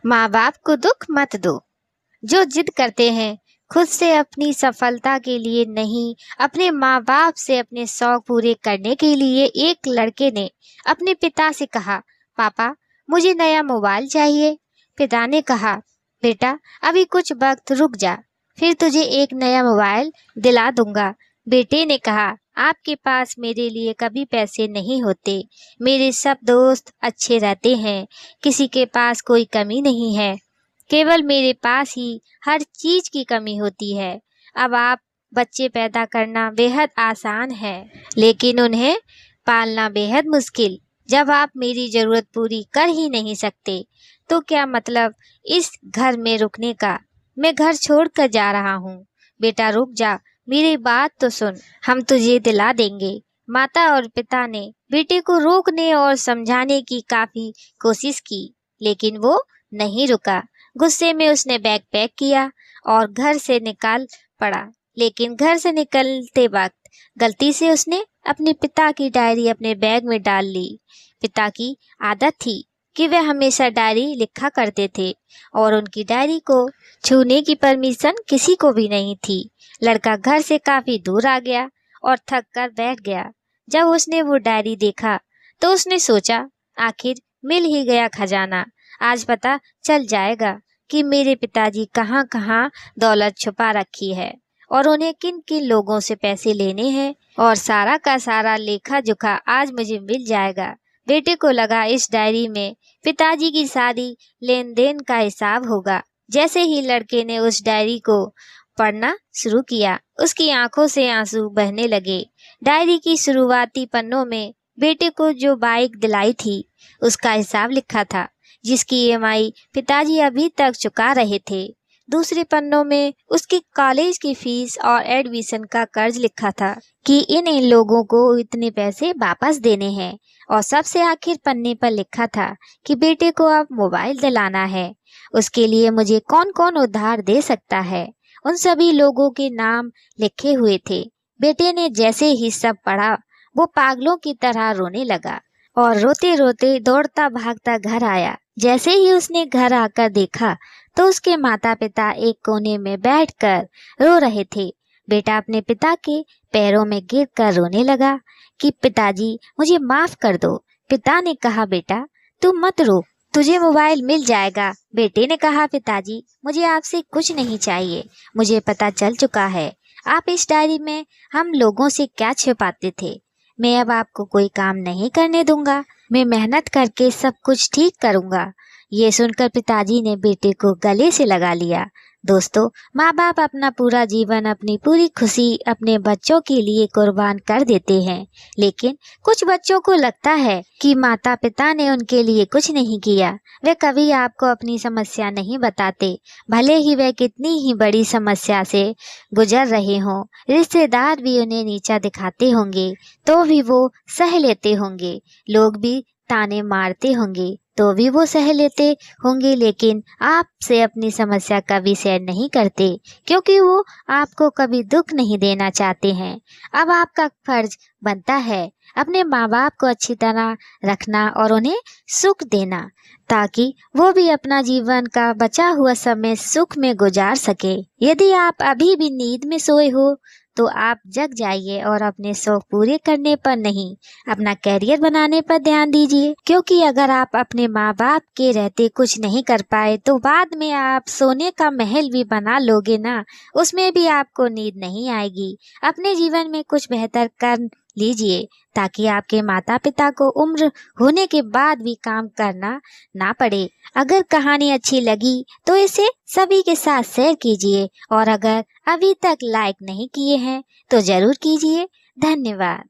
माँ बाप को दुख मत दो। जो जिद करते हैं खुद से अपनी सफलता के लिए नहीं, अपने माँ बाप से अपने शौक पूरे करने के लिए, एक लड़के ने अपने पिता से कहा, पापा मुझे नया मोबाइल चाहिए। पिता ने कहा, बेटा अभी कुछ वक्त रुक जा, फिर तुझे एक नया मोबाइल दिला दूंगा। बेटे ने कहा, आपके पास मेरे लिए कभी पैसे नहीं होते, मेरे सब दोस्त अच्छे रहते हैं, किसी के पास कोई कमी नहीं है, केवल मेरे पास ही हर चीज की कमी होती है। अब आप बच्चे पैदा करना बेहद आसान है, लेकिन उन्हें पालना बेहद मुश्किल। जब आप मेरी जरूरत पूरी कर ही नहीं सकते तो क्या मतलब इस घर में रुकने का। मैं घर छोड़कर जा रहा हूँ। बेटा रुक जा, मेरी बात तो सुन, हम तुझे दिला देंगे। माता और पिता ने बेटे को रोकने और समझाने की काफी कोशिश की, लेकिन वो नहीं रुका। गुस्से में उसने बैग पैक किया और घर से निकाल पड़ा। लेकिन घर से निकलते वक्त गलती से उसने अपने पिता की डायरी अपने बैग में डाल ली। पिता की आदत थी कि वे हमेशा डायरी लिखा करते थे और उनकी डायरी को छूने की परमिशन किसी को भी नहीं थी। लड़का घर से काफी दूर आ गया और थक कर बैठ गया। जब उसने वो डायरी देखा तो उसने सोचा, आखिर मिल ही गया खजाना। आज पता चल जाएगा कि मेरे पिताजी कहाँ कहाँ दौलत छुपा रखी है और उन्हें किन किन लोगों से पैसे लेने हैं, और सारा का सारा लेखा जोखा आज मुझे मिल जाएगा। बेटे को लगा इस डायरी में पिताजी की सारी लेन देन का हिसाब होगा। जैसे ही लड़के ने उस डायरी को पढ़ना शुरू किया, उसकी आंखों से आंसू बहने लगे। डायरी की शुरुआती पन्नों में बेटे को जो बाइक दिलाई थी उसका हिसाब लिखा था, जिसकी ईएमआई पिताजी अभी तक चुका रहे थे। दूसरे पन्नों में उसकी कॉलेज की फीस और एडमिशन का कर्ज लिखा था कि इन लोगों को इतने पैसे वापस देने हैं। और सबसे आखिर पन्ने पर लिखा था कि बेटे को अब मोबाइल दिलाना है, उसके लिए मुझे कौन कौन उधार दे सकता है। उन सभी लोगों के नाम लिखे हुए थे। बेटे ने जैसे ही सब पढ़ा वो पागलों की तरह रोने लगा और रोते रोते दौड़ता भागता घर आया। जैसे ही उसने घर आकर देखा तो उसके माता पिता एक कोने में बैठकर रो रहे थे। बेटा अपने पिता के पैरों में गिरकर रोने लगा कि पिताजी मुझे माफ कर दो। पिता ने कहा, बेटा तू मत रो, तुझे मोबाइल मिल जाएगा। बेटे ने कहा, पिताजी मुझे आपसे कुछ नहीं चाहिए, मुझे पता चल चुका है आप इस डायरी में हम लोगों से क्या छिपाते थे। मैं अब आपको कोई काम नहीं करने दूंगा, मैं मेहनत करके सब कुछ ठीक करूंगा। ये सुनकर पिताजी ने बेटे को गले से लगा लिया। दोस्तों, माँ बाप अपना पूरा जीवन, अपनी पूरी खुशी अपने बच्चों के लिए कुर्बान कर देते हैं, लेकिन कुछ बच्चों को लगता है कि माता पिता ने उनके लिए कुछ नहीं किया। वे कभी आपको अपनी समस्या नहीं बताते, भले ही वे कितनी ही बड़ी समस्या से गुजर रहे हों। रिश्तेदार भी उन्हें नीचा दिखाते होंगे तो भी वो सह लेते होंगे, लोग भी ताने मारते होंगे तो भी वो सह लेते होंगे, लेकिन आपसे अपनी समस्या कभी शेयर नहीं करते क्योंकि वो आपको कभी दुख नहीं देना चाहते हैं। अब आपका फर्ज बनता है अपने माँ बाप को अच्छी तरह रखना और उन्हें सुख देना, ताकि वो भी अपना जीवन का बचा हुआ समय सुख में गुजार सके। यदि आप अभी भी नींद में सोए हो तो आप जग जाइए और अपने शौक पूरे करने पर नहीं, अपना कैरियर बनाने पर ध्यान दीजिए। क्योंकि अगर आप अपने माँ बाप के रहते कुछ नहीं कर पाए तो बाद में आप सोने का महल भी बना लोगे ना, उसमें भी आपको नींद नहीं आएगी। अपने जीवन में कुछ बेहतर कर लीजिए ताकि आपके माता पिता को उम्र होने के बाद भी काम करना ना पड़े। अगर कहानी अच्छी लगी तो इसे सभी के साथ शेयर कीजिए और अगर अभी तक लाइक नहीं किए हैं तो जरूर कीजिए। धन्यवाद।